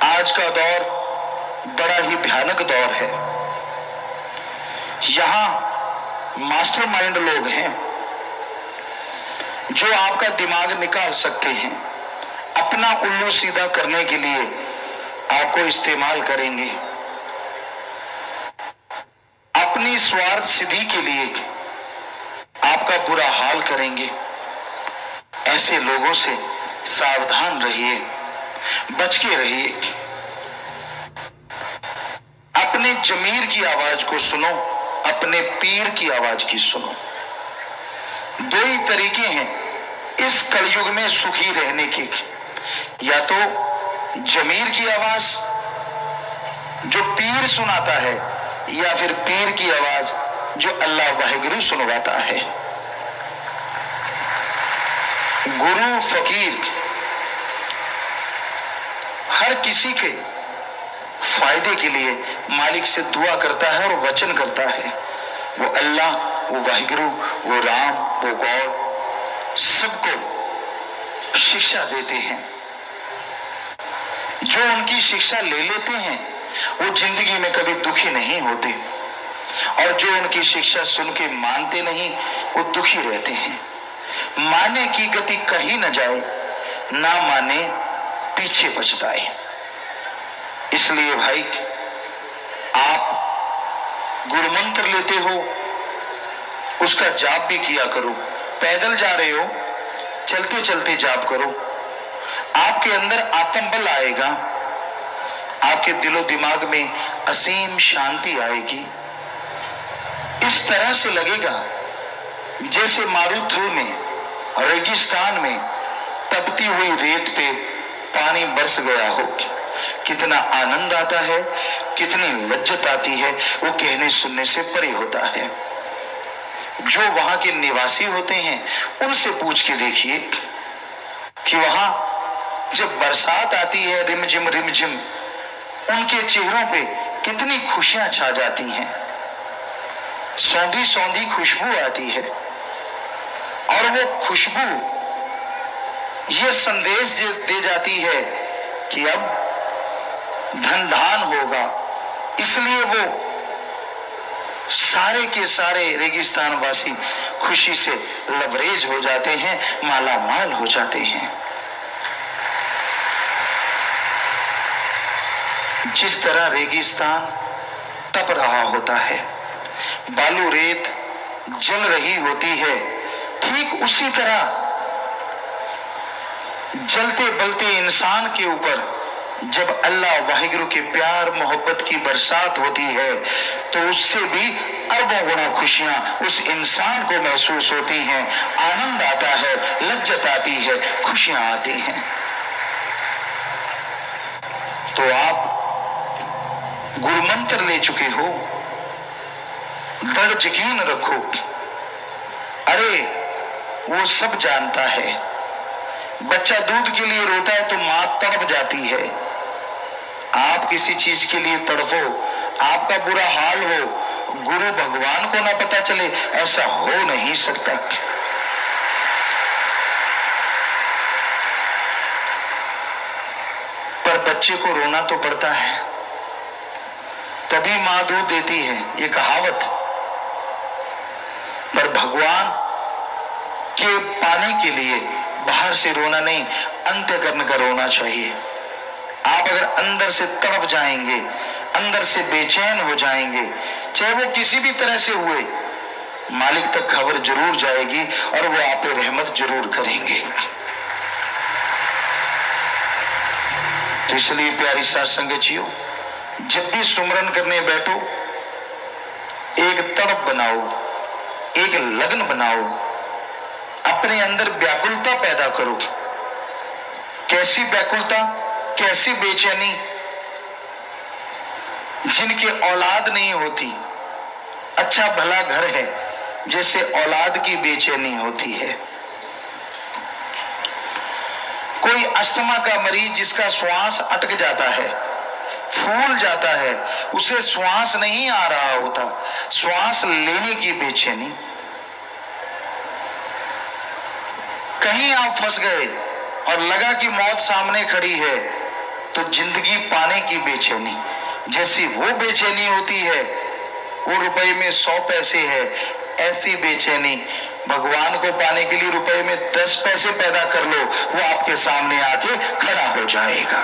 आज का दौर बड़ा ही भयानक दौर है। यहां मास्टरमाइंड लोग हैं जो आपका दिमाग निकाल सकते हैं, अपना उल्लू सीधा करने के लिए आपको इस्तेमाल करेंगे, अपनी स्वार्थ सिद्धि के लिए आपका बुरा हाल करेंगे। ऐसे लोगों से सावधान रहिए, बच के रहिए। अपने जमीर की आवाज को सुनो, अपने पीर की आवाज की सुनो। दो ही तरीके हैं इस कलयुग में सुखी रहने के, या तो जमीर की आवाज जो पीर सुनाता है, या फिर पीर की आवाज जो अल्लाह वाहिगुरु सुनवाता है। गुरु फकीर हर किसी के फायदे के लिए मालिक से दुआ करता है और वचन करता है। वो अल्लाह, वो वाहिगुरु, वो राम, वो गॉड सबको शिक्षा देते हैं। जो उनकी शिक्षा ले लेते हैं वो जिंदगी में कभी दुखी नहीं होते, और जो उनकी शिक्षा सुन के मानते नहीं वो दुखी रहते हैं। माने की गति कहीं न जाए, ना माने पीछे पछताए। इसलिए भाई, आप गुरु मंत्र लेते हो उसका जाप भी किया करो। पैदल जा रहे हो, चलते चलते जाप करो। आपके अंदर आत्मबल आएगा, आपके दिलो दिमाग में असीम शांति आएगी। इस तरह से लगेगा जैसे मारुथल में, रेगिस्तान में तपती हुई रेत पे पानी बरस गया हो। कितना आनंद आता है, कितनी लज्जत आती है, वो कहने सुनने से परे होता है। जो वहां के निवासी होते हैं उनसे पूछ के देखिए कि वहां जब बरसात आती है, रिमझिम रिमझिम, उनके चेहरों पे कितनी खुशियां छा जाती हैं, सौंधी सौंधी खुशबू आती है। और वो खुशबू ये संदेश दे जाती है कि अब धन धान होगा। इसलिए वो सारे के सारे रेगिस्तान वासी खुशी से लबरेज हो जाते हैं, माला माल हो जाते हैं। जिस तरह रेगिस्तान तप रहा होता है, बालू रेत जल रही होती है, ठीक उसी तरह जलते बलते इंसान के ऊपर जब अल्लाह वाहिगुरु के प्यार मोहब्बत की बरसात होती है तो उससे भी अरबों गुना खुशियां उस इंसान को महसूस होती हैं। आनंद आता है, लज्जत आती है, खुशियां आती हैं। तो आप गुरु मंत्र ले चुके हो, दृढ़ यकीन रखो, अरे वो सब जानता है। बच्चा दूध के लिए रोता है तो मां तड़प जाती है। आप किसी चीज के लिए तड़पो, आपका बुरा हाल हो, गुरु भगवान को ना पता चले, ऐसा हो नहीं सकता। पर बच्चे को रोना तो पड़ता है, तभी मां दूध देती है, ये कहावत। पर भगवान के पाने के लिए बाहर से रोना नहीं, अंतःकरण का रोना चाहिए। आप अगर अंदर से तड़प जाएंगे, अंदर से बेचैन हो जाएंगे, चाहे वो किसी भी तरह से हुए, मालिक तक खबर जरूर जाएगी और वो आप पे रहमत जरूर करेंगे। तो इसलिए प्यारी साध संगत जियो, जब भी सुमरन करने बैठो, एक तड़प बनाओ, एक लगन बनाओ, अपने अंदर व्याकुलता पैदा करो। कैसी व्याकुलता, कैसी बेचैनी? जिनकी औलाद नहीं होती, अच्छा भला घर है, जैसे औलाद की बेचैनी होती है। कोई अस्थमा का मरीज जिसका श्वास अटक जाता है, फूल जाता है, उसे श्वास नहीं आ रहा होता, श्वास लेने की बेचैनी। कहीं आप फंस गए और लगा कि मौत सामने खड़ी है, तो जिंदगी पाने की बेचैनी, जैसी वो बेचैनी होती है, वो रुपए में 100 पैसे है, ऐसी बेचैनी भगवान को पाने के लिए रुपए में 10 पैसे पैदा कर लो, वो आपके सामने आके खड़ा हो जाएगा।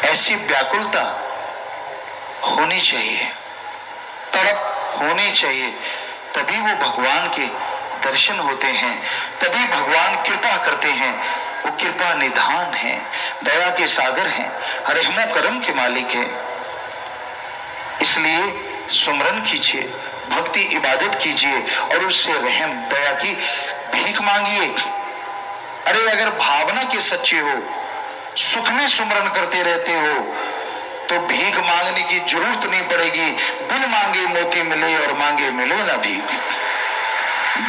ऐसी व्याकुलता होनी चाहिए, तड़प होनी चाहिए, तभी वो भगवान के दर्शन होते हैं, तभी भगवान कृपा करते हैं। वो कृपा निधान है, दया के सागर हैं, रहमो करम के मालिक हैं। इसलिए सुमरन कीजिए, भक्ति इबादत कीजिए और उससे रहम दया की भीख मांगिए। अरे अगर भावना के सच्चे हो, सुख में सुमरन करते रहते हो, तो भीख मांगने की जरूरत नहीं पड़ेगी। बिन मांगे मोती मिले और मांगे मिले ना भीख।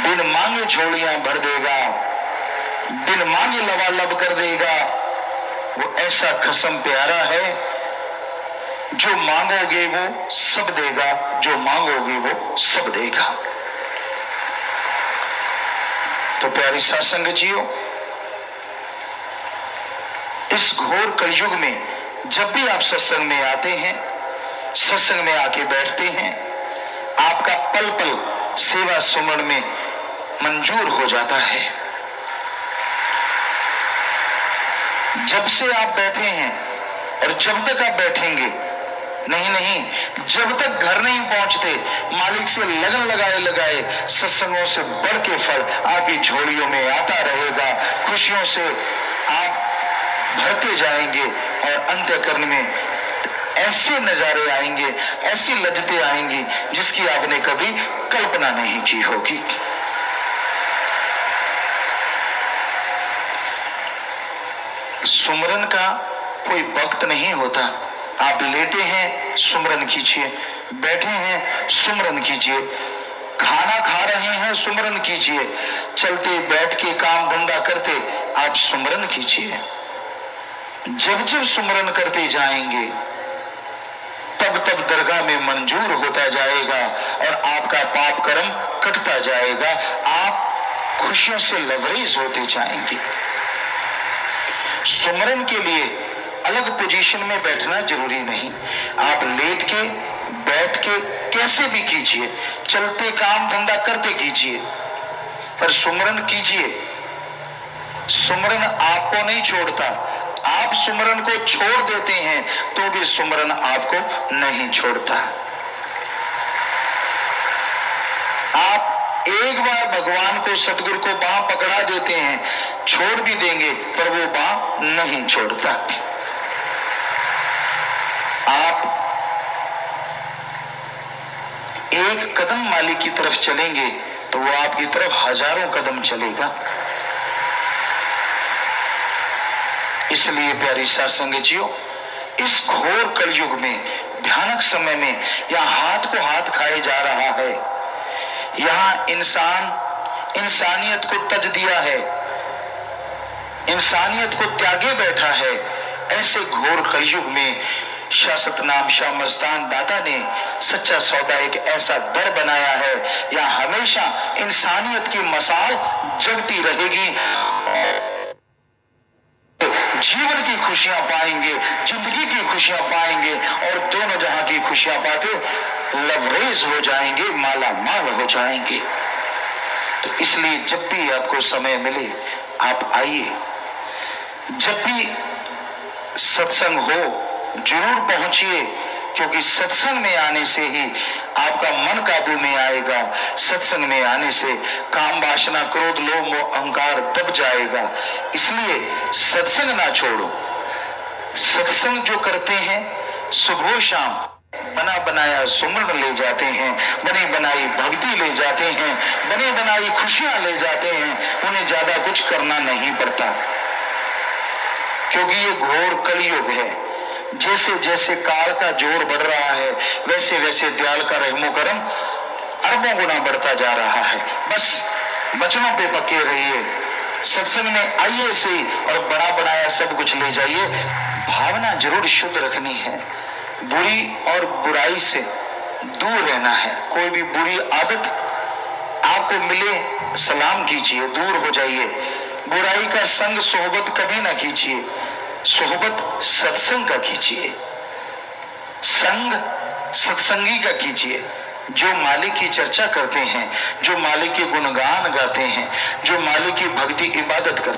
बिन मांगे झोलियां भर देगा, बिन मांगे लबालब कर देगा। वो ऐसा कसम प्यारा है, जो मांगोगे वो सब देगा, जो मांगोगे वो सब देगा। तो प्यारी साध संगत जियो, इस घोर कलयुग में जब भी आप सत्संग में आते हैं, सत्संग में आके बैठते हैं, आपका पल पल सेवा सुमरण में मंजूर हो जाता है। जब से आप बैठे हैं और जब तक आप बैठेंगे, नहीं, जब तक घर नहीं पहुंचते, मालिक से लगन लगाए लगाए सत्संगों से बढ़ के फल आपकी झोलियों में आता रहेगा। खुशियों से आप भरते जाएंगे और अंतःकरण में ऐसे नजारे आएंगे, ऐसी लज्जतें आएंगी जिसकी आपने कभी कल्पना नहीं की होगी। सुमरन का कोई वक्त नहीं होता। आप लेटे हैं, सुमरन कीजिए, बैठे हैं, सुमरन कीजिए, खाना खा रहे हैं, सुमरन कीजिए, चलते बैठ के काम धंधा करते आप सुमरन कीजिए। जब जब सुमरन करते जाएंगे, तब तब दरगाह में मंजूर होता जाएगा और आपका पाप कर्म कटता जाएगा। आप खुशियों से लबरेज होते जाएंगे। सुमरन के लिए अलग पोजीशन में बैठना जरूरी नहीं। आप लेट के, बैठ के, कैसे भी कीजिए, चलते काम धंधा करते कीजिए, पर सुमरन कीजिए। सुमरन आपको नहीं छोड़ता। आप सुमरन को छोड़ देते हैं तो भी सुमरन आपको नहीं छोड़ता। आप एक बार भगवान को, सतगुरु को बांह पकड़ा देते हैं, छोड़ भी देंगे पर वो बांह नहीं छोड़ता। आप एक कदम मालिक की तरफ चलेंगे तो वो आपकी तरफ हजारों कदम चलेगा। इसलिए प्यारी साध संगतियों, इस घोर कलयुग में, भयानक समय में, यहाँ हाथ को हाथ खाए जा रहा है। यहाँ इंसान इंसानियत को तज दिया है, इंसानियत को त्यागे बैठा है। ऐसे घोर कलयुग में शाश्वत नाम शाह मस्तान दाता ने सच्चा सौदा एक ऐसा दर बनाया है, यहाँ हमेशा इंसानियत की मसाल जगती रहेगी। जीवन की खुशियां पाएंगे, जिंदगी की खुशियां पाएंगे और दोनों जहां की खुशियां पाके लवरेज हो जाएंगे, माला माल हो जाएंगे। तो इसलिए जब भी आपको समय मिले आप आइए। जब भी सत्संग हो जरूर पहुंचिए, क्योंकि सत्संग में आने से ही आपका मन काबू में आएगा। सत्संग में आने से काम वासना क्रोध लोभ मोह अहंकार दब जाएगा। इसलिए सत्संग ना छोड़ो। सत्संग जो करते हैं सुबह शाम बना बनाया सुमरन ले जाते हैं, बनी बनाई भक्ति ले जाते हैं, बनी बनाई खुशियां ले जाते हैं। उन्हें ज्यादा कुछ करना नहीं पड़ता, क्योंकि ये घोर कलयुग है। जैसे जैसे काल का जोर बढ़ रहा है वैसे वैसे दयाल का रहमो करम अरबों गुना बढ़ता जा रहा है। बस वचनों पे पके रहिए, सत्संग में आइए से और बड़ा बनाया सब कुछ ले जाइए। भावना जरूर शुद्ध रखनी है, बुरी और बुराई से दूर रहना है। कोई भी बुरी आदत आपको मिले सलाम कीजिए, दूर हो जाइए। बुराई का संग सोहबत कभी ना कीजिए, सोहबत सत्संग का कीजिए, संग सत्संगी का कीजिए। जो मालिक की चर्चा करते हैं, जो मालिक के गुणगान गाते हैं, जो मालिक की भक्ति इबादत करते हैं।